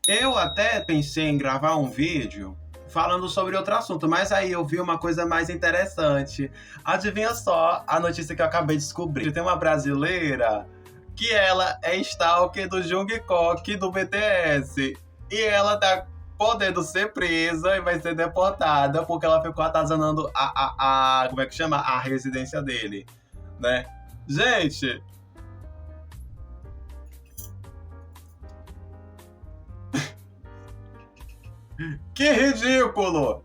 Eu até pensei em gravar um vídeo falando sobre outro assunto, mas aí eu vi uma coisa mais interessante. Adivinha só a notícia que eu acabei de descobrir. Tem uma brasileira que ela é stalker do Jungkook do BTS. E ela tá podendo ser presa e vai ser deportada porque ela ficou atazanando como é que chama? A residência dele, né? Gente, que ridículo!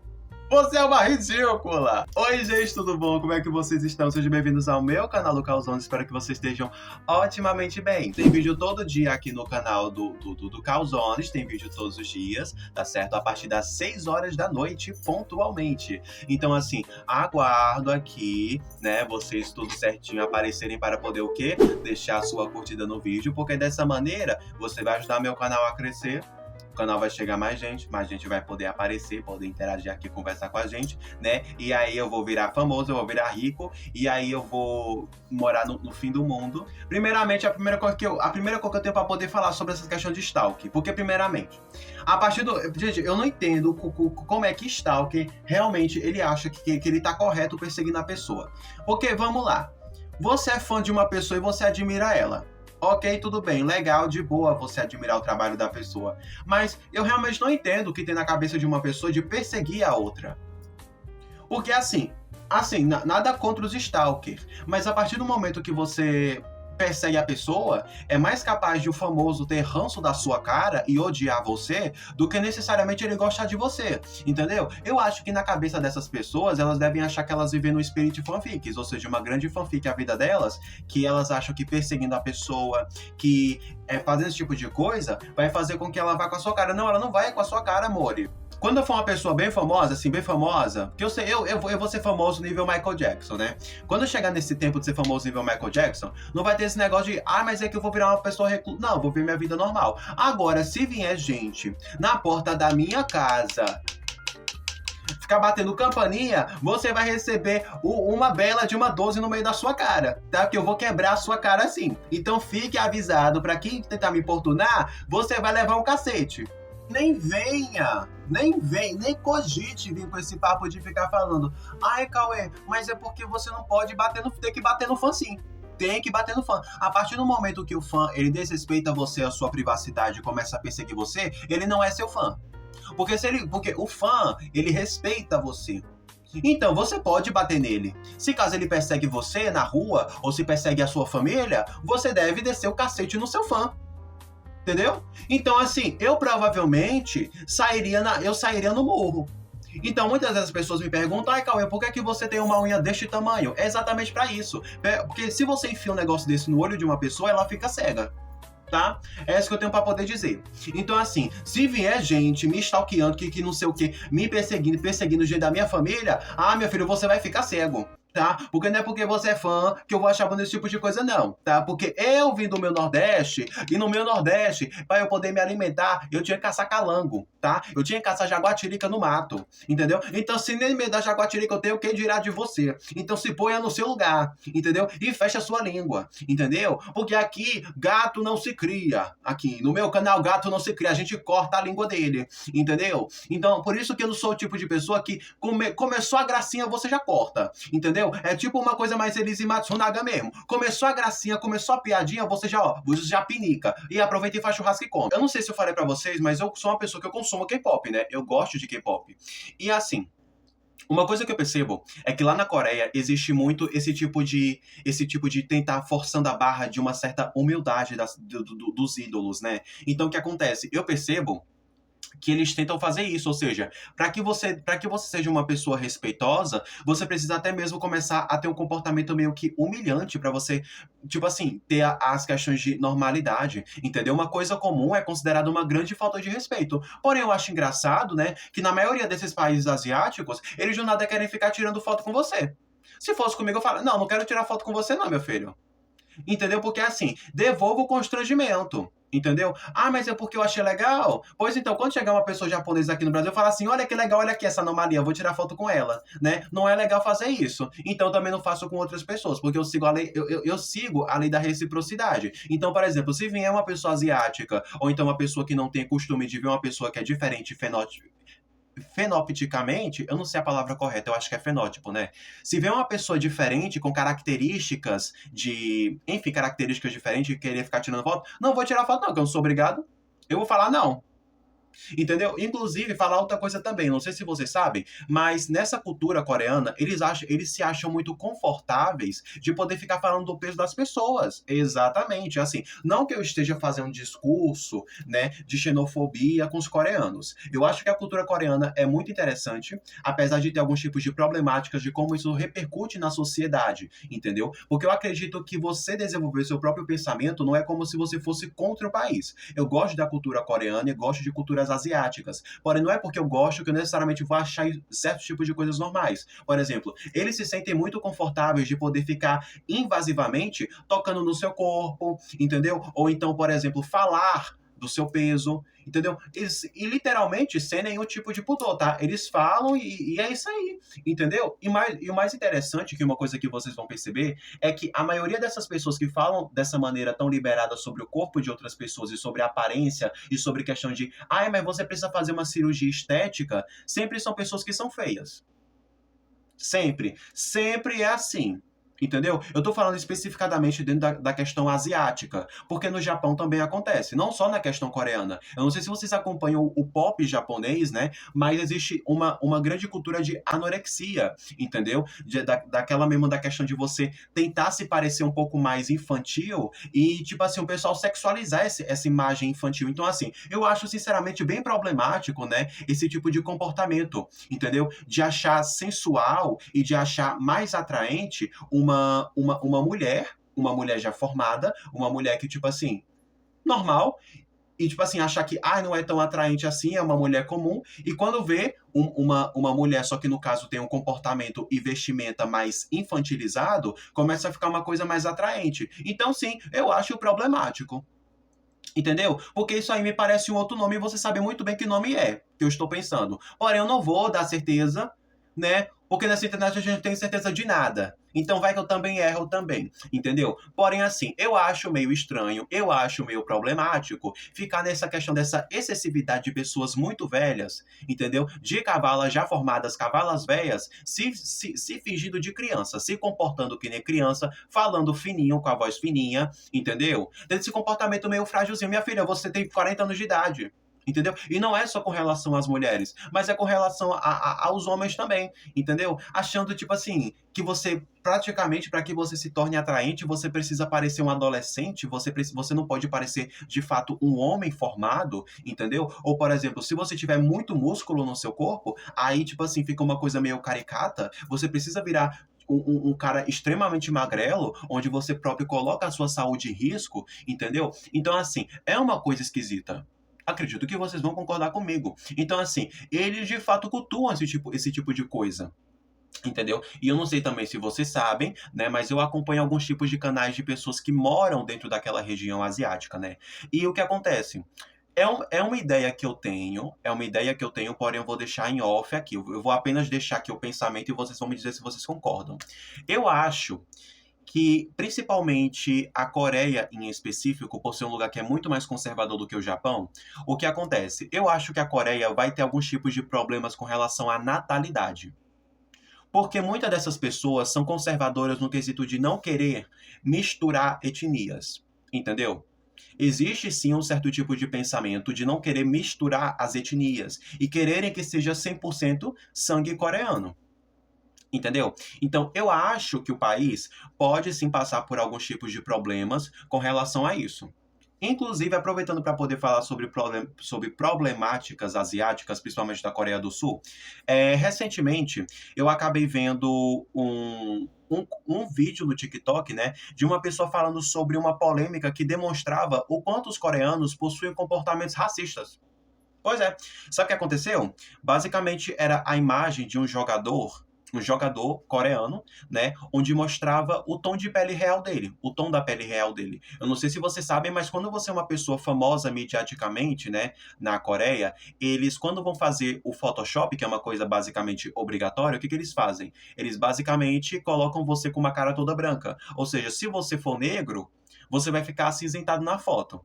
Você é uma ridícula! Oi, gente, tudo bom? Como é que vocês estão? Sejam bem-vindos ao meu canal do Calzone. Espero que vocês estejam otimamente bem. Tem vídeo todo dia aqui no canal do Calzones. Tem vídeo todos os dias, tá certo? A partir das 6 horas da noite, pontualmente. Então, assim, aguardo aqui, né? Vocês tudo certinho aparecerem para poder o quê? Deixar a sua curtida no vídeo, porque dessa maneira você vai ajudar meu canal a crescer. O canal vai chegar mais gente vai poder aparecer, poder interagir aqui, conversar com a gente, né? E aí eu vou virar famoso, eu vou virar rico, e aí eu vou morar no fim do mundo. Primeiramente, a primeira coisa que eu tenho pra poder falar sobre essa questão de stalking, porque primeiramente, a partir do... Gente, eu não entendo como é que stalker realmente ele acha que ele tá correto perseguindo a pessoa. Porque, vamos lá, você é fã de uma pessoa e você admira ela. Ok, tudo bem, legal, de boa você admirar o trabalho da pessoa. Mas eu realmente não entendo o que tem na cabeça de uma pessoa de perseguir a outra. Porque nada contra os stalkers, mas a partir do momento que você persegue a pessoa, é mais capaz de o famoso ter ranço da sua cara e odiar você do que necessariamente ele gostar de você, entendeu? Eu acho que na cabeça dessas pessoas, elas devem achar que elas vivem no spirit fanfics, ou seja, uma grande fanfic a vida delas, que elas acham que perseguindo a pessoa, que fazendo esse tipo de coisa, vai fazer com que ela vá com a sua cara. Não, ela não vai com a sua cara, amore. Quando eu for uma pessoa bem famosa, assim, bem famosa, porque eu vou ser famoso nível Michael Jackson, né? Quando eu chegar nesse tempo de ser famoso nível Michael Jackson, não vai ter esse negócio de, mas é que eu vou virar uma pessoa reclusa. Não, eu vou ver minha vida normal. Agora, se vier gente na porta da minha casa, ficar batendo campainha, você vai receber uma bela de uma 12 no meio da sua cara, tá? Que eu vou quebrar a sua cara assim. Então fique avisado, pra quem tentar me importunar, você vai levar um cacete. Nem venha, nem cogite vir com esse papo de ficar falando, ai, Cauê, mas é porque você não pode ter que bater no fã sim. Tem que bater no fã. A partir do momento que o fã, ele desrespeita você, a sua privacidade e começa a perseguir você, ele não é seu fã. Porque o fã, ele respeita você. Então, você pode bater nele. Se caso ele persegue você na rua, ou se persegue a sua família, você deve descer o cacete no seu fã. Entendeu? Então, assim, eu provavelmente sairia no morro. Então, muitas das pessoas me perguntam, ai, Cauê, por que você tem uma unha deste tamanho? É exatamente pra isso. Porque se você enfia um negócio desse no olho de uma pessoa, ela fica cega. Tá? É isso que eu tenho pra poder dizer. Então, assim, se vier gente me stalkeando, que não sei o que, me perseguindo o jeito da minha família, meu filho, você vai ficar cego. Tá? Porque não é porque você é fã que eu vou achar bom esse tipo de coisa, não, tá? Porque eu vim do meu Nordeste, e no meu Nordeste, para eu poder me alimentar, eu tinha que caçar calango, tá? Eu tinha que caçar jaguatirica no mato, entendeu? Então, se nem me dá jaguatirica, eu tenho o que dirá de você. Então, se ponha no seu lugar, entendeu? E fecha a sua língua, entendeu? Porque aqui, gato não se cria. Aqui, no meu canal, gato não se cria. A gente corta a língua dele, entendeu? Então, por isso que eu não sou o tipo de pessoa que começou a gracinha, você já corta, entendeu? É tipo uma coisa mais Elise Matsunaga mesmo. Começou a gracinha, começou a piadinha, você já pinica. E aproveita e faz churrasco e come. Eu não sei se eu falei pra vocês, mas eu sou uma pessoa que eu consumo K-pop, né? Eu gosto de K-pop. E assim, uma coisa que eu percebo é que lá na Coreia existe muito esse tipo de tentar forçando a barra de uma certa humildade dos ídolos, né? Então o que acontece? Eu percebo que eles tentam fazer isso, ou seja, para que você seja uma pessoa respeitosa, você precisa até mesmo começar a ter um comportamento meio que humilhante para você, tipo assim, ter as questões de normalidade, entendeu? Uma coisa comum é considerada uma grande falta de respeito. Porém, eu acho engraçado, né, que na maioria desses países asiáticos, eles do nada querem ficar tirando foto com você. Se fosse comigo, eu falo, não quero tirar foto com você não, meu filho. Entendeu? Porque assim, devolva o constrangimento. Entendeu? Ah, mas é porque eu achei legal. Pois então, quando chegar uma pessoa japonesa aqui no Brasil, eu falo assim: olha que legal, olha aqui essa anomalia, eu vou tirar foto com ela, né? Não é legal fazer isso. Então também não faço com outras pessoas, porque eu sigo a lei, eu sigo a lei da reciprocidade. Então, por exemplo, se vier uma pessoa asiática, ou então uma pessoa que não tem costume de ver uma pessoa que é diferente fenotipicamente, eu não sei a palavra correta, eu acho que é fenótipo, né? Se vê uma pessoa diferente, com características enfim, características diferentes, e querer ficar tirando foto, não vou tirar foto, não, que eu não sou obrigado. Eu vou falar não. Entendeu? Inclusive, falar outra coisa também, não sei se vocês sabem, mas nessa cultura coreana, eles se acham muito confortáveis de poder ficar falando do peso das pessoas. Exatamente, assim, não que eu esteja fazendo um discurso, né, de xenofobia com os coreanos. Eu acho que a cultura coreana é muito interessante, apesar de ter alguns tipos de problemáticas de como isso repercute na sociedade, entendeu? Porque eu acredito que você desenvolver seu próprio pensamento não é como se você fosse contra o país. Eu gosto da cultura coreana e gosto de culturas asiáticas. Porém, não é porque eu gosto que eu necessariamente vou achar certos tipos de coisas normais. Por exemplo, eles se sentem muito confortáveis de poder ficar invasivamente tocando no seu corpo, entendeu? Ou então, por exemplo, falar do seu peso, entendeu? E literalmente sem nenhum tipo de pudor, tá? Eles falam e é isso aí, entendeu? E o mais interessante, que uma coisa que vocês vão perceber, é que a maioria dessas pessoas que falam dessa maneira tão liberada sobre o corpo de outras pessoas e sobre a aparência e sobre questão de, ai, mas você precisa fazer uma cirurgia estética, sempre são pessoas que são feias. Sempre. Sempre é assim. Entendeu? Eu tô falando especificadamente dentro da questão asiática, porque no Japão também acontece, não só na questão coreana. Eu não sei se vocês acompanham o pop japonês, né? Mas existe uma grande cultura de anorexia, entendeu? Daquela mesmo da questão de você tentar se parecer um pouco mais infantil e, tipo assim, o pessoal sexualizar essa imagem infantil. Então, assim, eu acho sinceramente bem problemático, né? Esse tipo de comportamento, entendeu? De achar sensual e de achar mais atraente uma mulher já formada, uma mulher que, tipo assim, normal, e, tipo assim, achar que não é tão atraente assim, é uma mulher comum, e quando vê uma mulher, só que no caso tem um comportamento e vestimenta mais infantilizado, começa a ficar uma coisa mais atraente. Então, sim, eu acho problemático. Entendeu? Porque isso aí me parece um outro nome e você sabe muito bem que nome é que eu estou pensando. Porém, eu não vou dar certeza, né? Porque nessa internet a gente não tem certeza de nada. Então vai que eu também erro também, entendeu? Porém, assim, eu acho meio estranho, eu acho meio problemático ficar nessa questão dessa excessividade de pessoas muito velhas, entendeu? De cavalas já formadas, cavalas velhas, se fingindo de criança, se comportando que nem criança, falando fininho, com a voz fininha, entendeu? Desse comportamento meio frágilzinho. Minha filha, você tem 40 anos de idade. Entendeu? E não é só com relação às mulheres, mas é com relação aos homens também, entendeu? Achando, tipo assim, que você, praticamente, para que você se torne atraente, você precisa parecer um adolescente, você não pode parecer, de fato, um homem formado, entendeu? Ou, por exemplo, se você tiver muito músculo no seu corpo, aí, tipo assim, fica uma coisa meio caricata, você precisa virar um cara extremamente magrelo, onde você próprio coloca a sua saúde em risco, entendeu? Então, assim, é uma coisa esquisita. Acredito que vocês vão concordar comigo. Então, assim, eles de fato cultuam esse tipo de coisa. Entendeu? E eu não sei também se vocês sabem, né? Mas eu acompanho alguns tipos de canais de pessoas que moram dentro daquela região asiática, né? E o que acontece? É uma ideia que eu tenho, porém eu vou deixar em off aqui. Eu vou apenas deixar aqui o pensamento e vocês vão me dizer se vocês concordam. Eu acho que principalmente a Coreia em específico, por ser um lugar que é muito mais conservador do que o Japão, o que acontece? Eu acho que a Coreia vai ter alguns tipos de problemas com relação à natalidade. Porque muitas dessas pessoas são conservadoras no quesito de não querer misturar etnias, entendeu? Existe sim um certo tipo de pensamento de não querer misturar as etnias e quererem que seja 100% sangue coreano. Entendeu? Então, eu acho que o país pode sim passar por alguns tipos de problemas com relação a isso. Inclusive, aproveitando para poder falar sobre problemáticas asiáticas, principalmente da Coreia do Sul, recentemente eu acabei vendo um vídeo no TikTok, né, de uma pessoa falando sobre uma polêmica que demonstrava o quanto os coreanos possuem comportamentos racistas. Pois é. Sabe o que aconteceu? Basicamente, era a imagem de um jogador um jogador coreano, né, onde mostrava o tom de pele real dele, o tom da pele real dele. Eu não sei se vocês sabem, mas quando você é uma pessoa famosa mediaticamente, né, na Coreia, eles, quando vão fazer o Photoshop, que é uma coisa basicamente obrigatória, o que que eles fazem? Eles basicamente colocam você com uma cara toda branca. Ou seja, se você for negro, você vai ficar acinzentado na foto.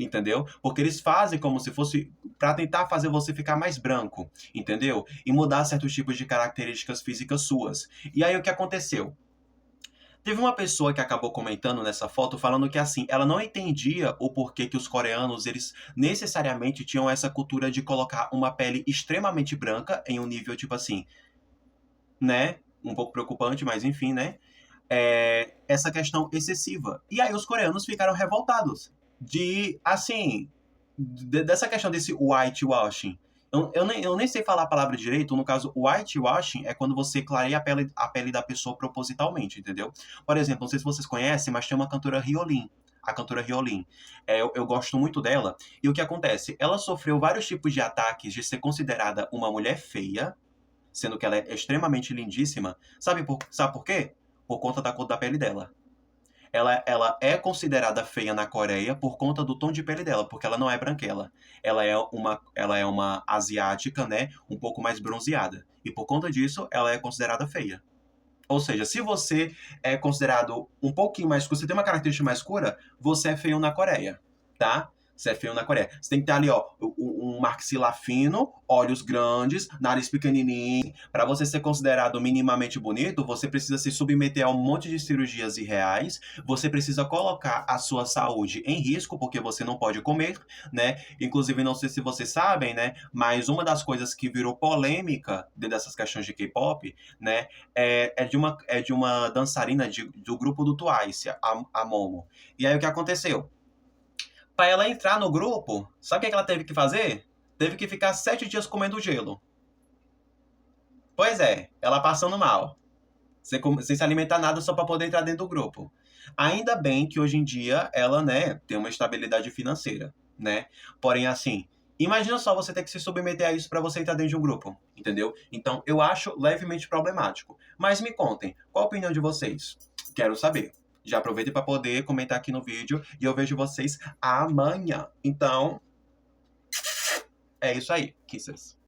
Entendeu? Porque eles fazem como se fosse para tentar fazer você ficar mais branco, entendeu? E mudar certos tipos de características físicas suas. E aí o que aconteceu? Teve uma pessoa que acabou comentando nessa foto falando que assim, ela não entendia o porquê que os coreanos eles necessariamente tinham essa cultura de colocar uma pele extremamente branca em um nível tipo assim, né? Um pouco preocupante, mas enfim, né? Essa questão excessiva. E aí os coreanos ficaram revoltados de, assim, dessa questão desse whitewashing. Eu nem sei falar a palavra direito, no caso, whitewashing é quando você clareia a pele da pessoa propositalmente, entendeu? Por exemplo, não sei se vocês conhecem, mas tem uma cantora Hyolyn, a cantora Hyolyn. Eu gosto muito dela. E o que acontece? Ela sofreu vários tipos de ataques de ser considerada uma mulher feia, sendo que ela é extremamente lindíssima. Sabe por quê? Por conta da cor da pele dela. Ela é considerada feia na Coreia por conta do tom de pele dela, porque ela não é branquela. Ela é uma asiática, né? Um pouco mais bronzeada. E por conta disso, ela é considerada feia. Ou seja, se você é considerado um pouquinho mais escuro, você tem uma característica mais escura, você é feio na Coreia, tá? Você é feio na Coreia. Você tem que ter ali, ó, um maxilar fino, olhos grandes, nariz pequenininho. Para você ser considerado minimamente bonito, você precisa se submeter a um monte de cirurgias irreais. Você precisa colocar a sua saúde em risco, porque você não pode comer, né? Inclusive, não sei se vocês sabem, né? Mas uma das coisas que virou polêmica dentro dessas questões de K-pop, né? É de uma dançarina do grupo do Twice, a Momo. E aí o que aconteceu? Para ela entrar no grupo, sabe o que ela teve que fazer? Teve que ficar 7 dias comendo gelo. Pois é, ela passando mal. Sem se alimentar nada só para poder entrar dentro do grupo. Ainda bem que hoje em dia ela, né, tem uma estabilidade financeira, né? Porém, assim, imagina só você ter que se submeter a isso para você entrar dentro de um grupo, entendeu? Então, eu acho levemente problemático. Mas me contem, qual a opinião de vocês? Quero saber. Já aproveitem para poder comentar aqui no vídeo e eu vejo vocês amanhã. Então, é isso aí, Kisses.